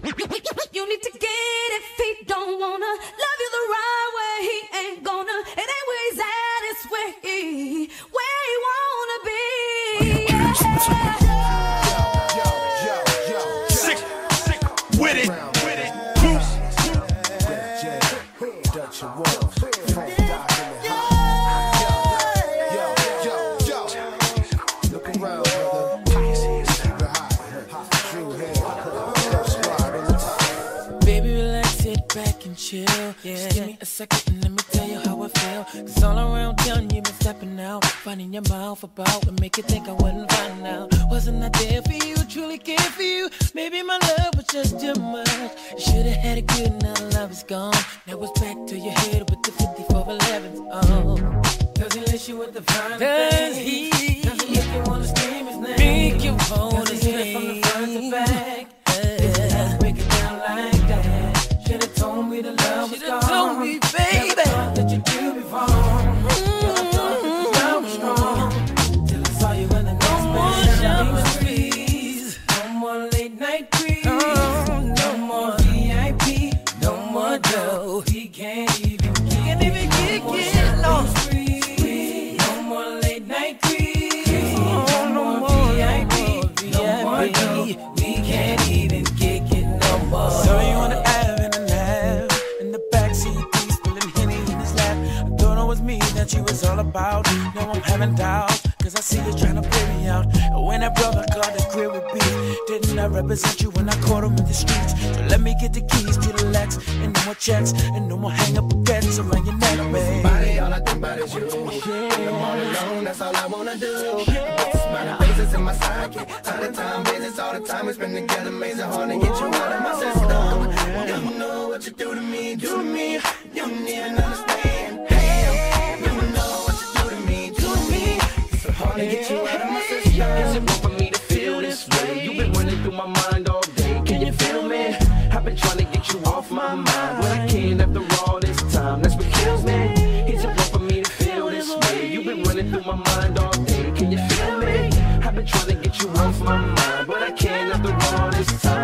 You need to get it if he don't wanna love you the right way. He ain't gonna. It ain't where he's at, it's where he wanna be. Yeah. Sick with it. Chill, yeah. Just give me a second and let me tell you how I feel. Cause all around town you've been stepping out, finding your mouth about and make you think I wouldn't find out. Wasn't I there for you, truly cared for you? Maybe my love was just too much. You should've had it good, now love is gone. Now it's back to your head with the 5411s. Oh, does he let you with the fine thing? Does he make you wanna scream his name? Make you wanna scream from the front to back? Break it down like that. Should've told me the love was gone. Told me, baby, that you do me wrong. I thought the love was strong till I saw you in the next man. Shopping sprees, no more late night creep, no more VIP, no more dough. He can't even get it. No more late night creep, no more VIP, no more dough. We can't even kick it no more. So you wanna that you was all about. Now I'm having doubts, cause I see you trying to play me out. And when that brother called the crib with B, didn't I represent you when I caught him in the streets? So let me get the keys to the Lex, and no more checks, and no more hang up baguettes around your neck, babe. Somebody, all I think about is you. When I'm all alone, that's all I wanna do. Smiling faces in my sidekick. Out of time visits all the time we spend together. Amazing hard to get you out of my system. You know what you do to me, You need to understand. Hard to get you out of my system. Is it wrong for me to feel this way? You've been running through my mind all day. Can you feel me? I've been trying to get you off my mind, but I can't after all this time. That's what kills me. Is it wrong for me to feel this way? You've been running through my mind all day. Can you feel me? I've been trying to get you off my mind, but I can't after all this time.